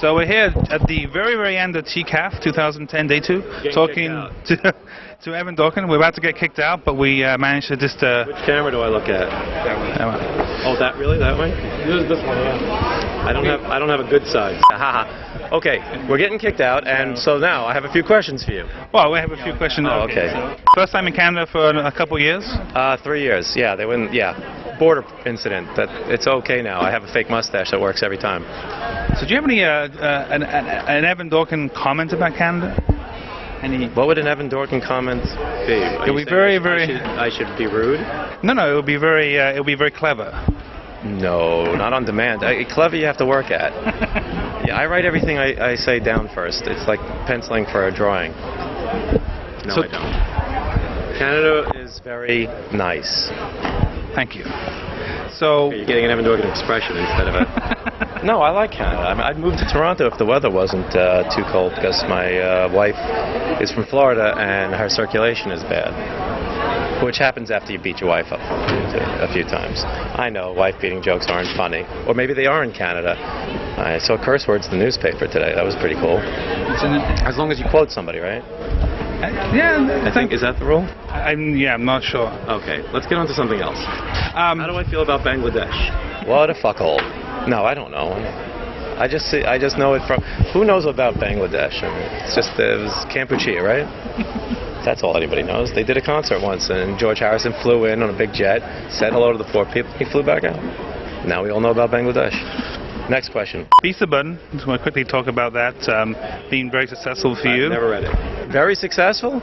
So we're here at the very, very end of TCAF 2010 Day 2, talking to Evan Dorkin. We're about to get kicked out, but we managed to just... Which camera do I look at? That one. Oh, that really? That way? This one, yeah. I don't have a good side. Okay, we're getting kicked out, and so now I have a few questions for you. Well, we have a few questions. Oh, okay. So first time in Canada for a couple of years? 3 years. Yeah, they wouldn't. Yeah, border incident. That it's okay now. I have a fake mustache that works every time. So do you have any an Evan Dorkin comment about Canada? What would an Evan Dorkin comment be? It would be very, very. I should be rude. No, it would be very. It would be very clever. No, not on demand. Clever, you have to work at. Yeah, I write everything I say down first. It's like penciling for a drawing. No, I don't. Canada is very nice. Thank you. So okay, you're getting an Evan Dorkin expression instead of a... No, I like Canada. I mean, I'd move to Toronto if the weather wasn't too cold, because my wife is from Florida and her circulation is bad. Which happens after you beat your wife up a few times. I know wife-beating jokes aren't funny. Or maybe they are in Canada. I saw curse words in the newspaper today. That was pretty cool. As long as you quote somebody, right? Yeah. I think, is that the rule? I'm not sure. Okay, let's get on to something else. How do I feel about Bangladesh? What a fuckhole. No, I don't know. I just know it from... Who knows about Bangladesh? I mean, it was Kampuchea, right? That's all anybody knows. They did a concert once, and George Harrison flew in on a big jet, said hello to the poor people, he flew back out. Now we all know about Bangladesh. Next question. Visa button. Just want to quickly talk about that. Being very successful for you. I've never read it. Very successful?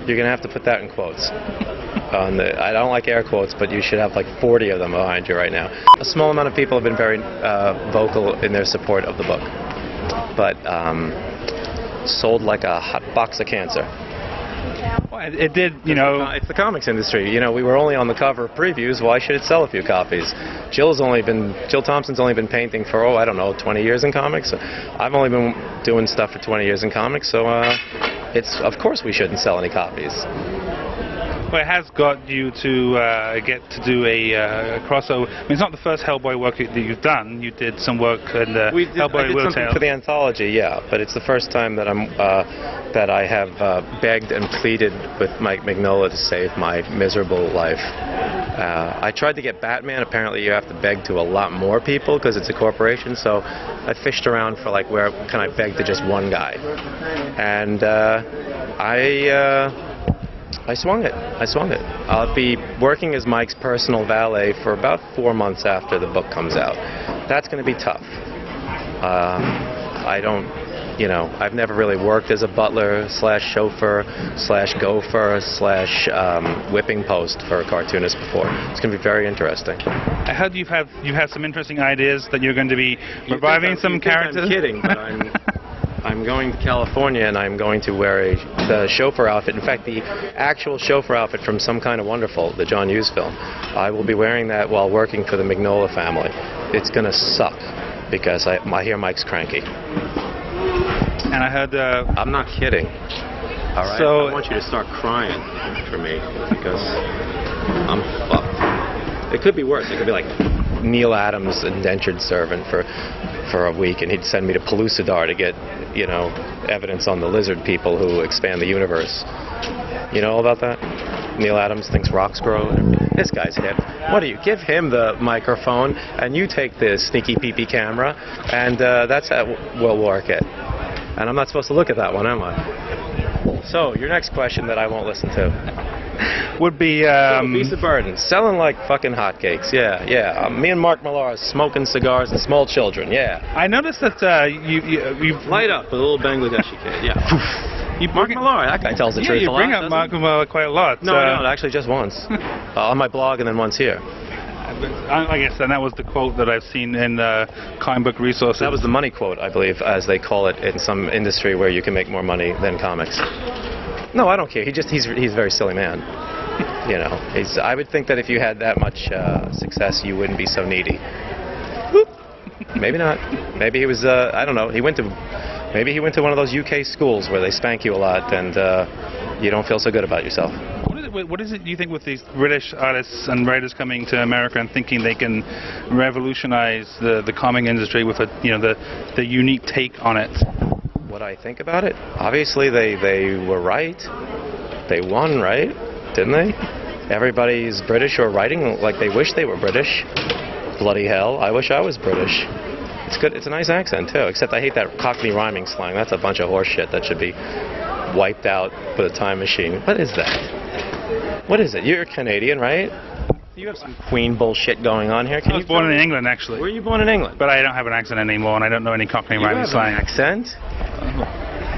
You're going to have to put that in quotes. I don't like air quotes, but you should have like 40 of them behind you right now. A small amount of people have been very vocal in their support of the book. But sold like a hot box of cancer. Well, it did, you know... It's the comics industry. You know, we were only on the cover of previews. Why should it sell a few copies? Jill Thompson's only been painting for, 20 years in comics. I've only been doing stuff for 20 years in comics, so of course we shouldn't sell any copies. Well, it has got you to get to do a crossover. I mean, it's not the first Hellboy work that you've done. You did some work in the Hellboy I did something for the anthology, yeah, but it's the first time that I have begged and pleaded with Mike Mignola to save my miserable life. I tried to get Batman. Apparently, you have to beg to a lot more people because it's a corporation. So I fished around for like where can I beg to just one guy, and I swung it. I'll be working as Mike's personal valet for about 4 months after the book comes out. That's going to be tough. I've never really worked as a butler / chauffeur / gopher / whipping post for a cartoonist before. It's going to be very interesting. I heard you've had some interesting ideas that you're going to be reviving some characters. I'm kidding, but I'm going to California and I'm going to wear the chauffeur outfit. In fact, the actual chauffeur outfit from Some Kind of Wonderful, the John Hughes film. I will be wearing that while working for the Mignola family. It's going to suck because I hear Mike's cranky. And I heard... I'm not kidding. All right? So I want you to start crying for me because I'm fucked. It could be worse. It could be like Neil Adams' indentured servant for a week, and he'd send me to Pellucidar to get, evidence on the lizard people who expand the universe. You know all about that? Neil Adams thinks rocks grow. This guy's hip. What do you give him the microphone, and you take the sneaky peepee camera, and that's how we'll work it. And I'm not supposed to look at that one, am I? So, your next question that I won't listen to would be... Visa Burden, selling like fucking hotcakes, yeah. Me and Mark Millar smoking cigars and small children, yeah. I noticed that you light up, a little Bangladeshi kid, yeah. Mark Millar, that guy tells the truth a lot. You bring up Mark Millar quite a lot. No, I don't, actually just once. On my blog and then once here. I guess, and that was the quote that I've seen in comic book resources. That was the money quote, I believe, as they call it in some industry where you can make more money than comics. No, I don't care. He's a very silly man. I would think that if you had that much success, you wouldn't be so needy. Whoop. Maybe not. Maybe he was. I don't know. Maybe he went to one of those UK schools where they spank you a lot and you don't feel so good about yourself. what is it you think with these British artists and writers coming to America and thinking they can revolutionize the comic industry with the unique take on it? What I think about it? Obviously, they were right. They won, right? Didn't they? Everybody's British or writing like they wish they were British. Bloody hell, I wish I was British. It's good. It's a nice accent too. Except I hate that Cockney rhyming slang. That's a bunch of horse shit that should be wiped out with a time machine. What is that? What is it? You're Canadian, right? You have some Queen bullshit going on here. I was born in England, actually. Were you born in England? But I don't have an accent anymore, and I don't know any Cockney rhyming slang. You have an accent?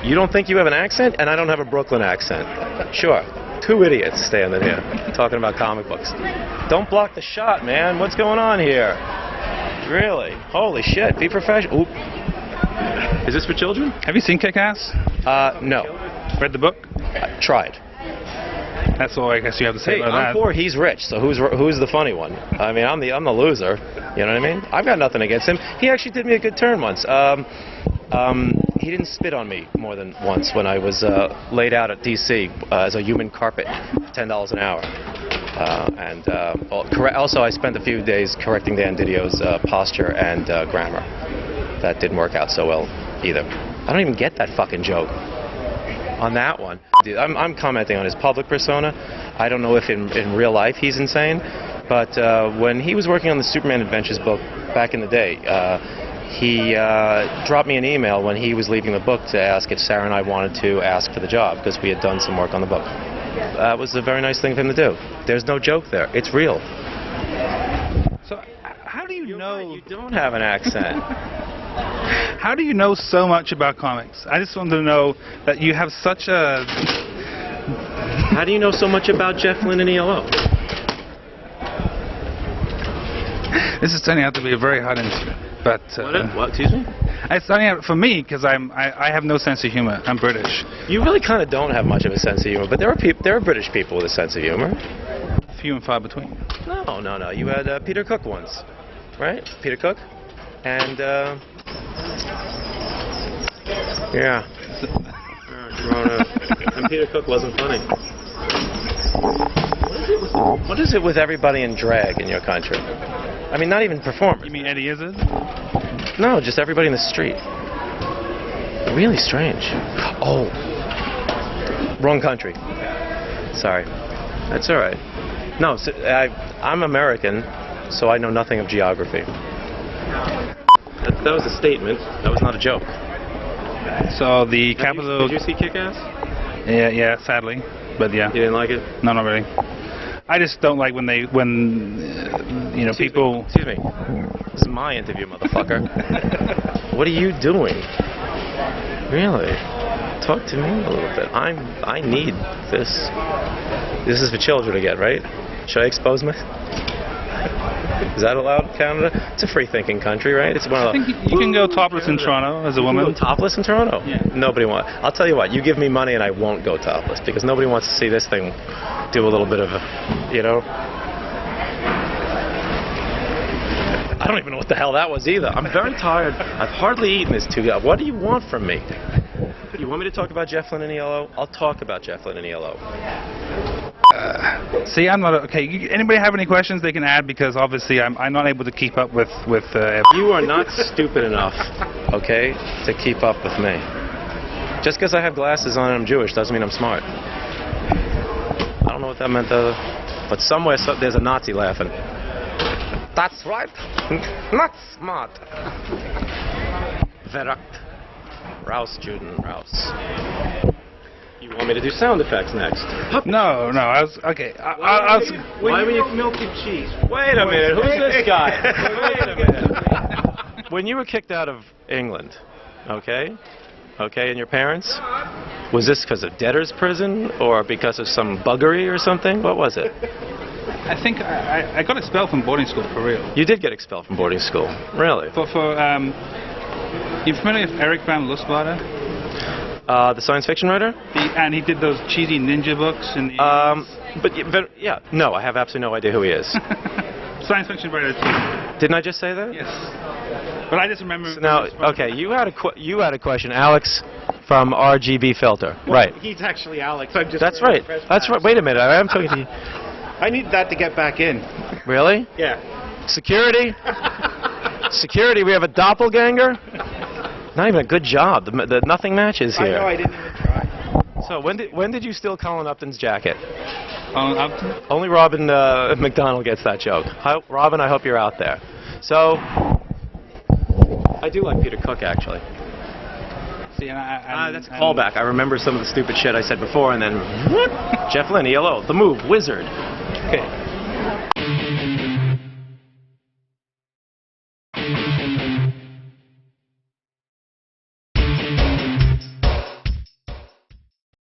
You don't think you have an accent? And I don't have a Brooklyn accent. Sure. Two idiots standing here talking about comic books. Don't block the shot, man. What's going on here? Really? Holy shit. Be professional. Oop. Is this for children? Have you seen Kick-Ass? No. Read the book? I tried. That's all I guess you have to say about that. I'm poor, he's rich, so who's the funny one? I mean, I'm the loser. You know what I mean? I've got nothing against him. He actually did me a good turn once. He didn't spit on me more than once when I was laid out at DC as a human carpet for $10 an hour. Also, I spent a few days correcting Dan Didio's posture and grammar. That didn't work out so well either. I don't even get that fucking joke. On that one, dude, I'm commenting on his public persona. I don't know if in real life he's insane, but when he was working on the Superman Adventures book back in the day, he dropped me an email when he was leaving the book to ask if Sarah and I wanted to ask for the job because we had done some work on the book. That was a very nice thing for him to do. There's no joke there. It's real. So, how do you know... Right, you don't have an accent. How do you know so much about comics? I just wanted to know that you have such a... How do you know so much about Jeff Lynne and ELO? This is turning out to be a very hard interview, but... What? Excuse me? It's turning out for me because I have no sense of humor. I'm British. You really kind of don't have much of a sense of humor, but there are British people with a sense of humor. Few and far between. No. You had Peter Cook once, right? Peter Cook? And, yeah. And Peter Cook wasn't funny. What is it with everybody in drag in your country? I mean, not even performers. You mean Eddie Izzard? No, just everybody in the street. Really strange. Oh. Wrong country. Sorry. That's all right. No, so I'm American, so I know nothing of geography. That was a statement. That was not a joke. So the capital... Did you see Kick-Ass? Yeah, sadly. But yeah. You didn't like it? No, not really. I just don't like when people... Excuse me. This is my interview, motherfucker. What are you doing? Really? Talk to me a little bit. I need this. This is for children again, right? Should I expose my... Is that allowed in Canada? It's a free-thinking country, right? It's one of the... I think you can go topless in Toronto as a woman. You can go topless in Toronto? Yeah. Nobody wants... I'll tell you what, you give me money and I won't go topless because nobody wants to see this thing do a little bit of a, you know... I don't even know what the hell that was either. I'm very tired. I've hardly eaten this too. What do you want from me? You want me to talk about Jeff Lynne and ELO? I'll talk about Jeff Lynne and ELO. See, I'm not... Okay, anybody have any questions they can add because obviously I'm not able to keep up with You are not stupid enough, okay, to keep up with me. Just because I have glasses on and I'm Jewish doesn't mean I'm smart. I don't know what that meant, but somewhere there's a Nazi laughing. That's right. Not smart. Verrückt. Raus, Juden, raus. You want me to do sound effects next? No, I was... Okay, Why were you milking cheese? Wait a minute, who's this guy? Wait a minute. When you were kicked out of England, okay, and your parents, was this because of debtor's prison or because of some buggery or something? What was it? I think I got expelled from boarding school, for real. You did get expelled from boarding school? Really? You familiar with Eric van Lustbader? The science fiction writer? And he did those cheesy ninja books in the... yeah, no, I have absolutely no idea who he is. Science fiction writer too. Didn't I just say that? Yes. But I just remember... So now, okay, you had a question. Alex, From RGB filter. Well, right. He's actually Alex. I'm just. That's right. That's right. Wait a minute. I am talking to you. I need that to get back in. Really? Yeah. Security? Security, we have a doppelganger? Not even a good job. The nothing matches here. I know, I didn't even try. So when did you steal Colin Upton's jacket? Upton? Only Robin McDonald gets that joke. Hi, Robin, I hope you're out there. So, I do like Peter Cook, actually. See, that's a callback. I remember some of the stupid shit I said before, and then Jeff Lynne, ELO, The Move, Wizard. Okay.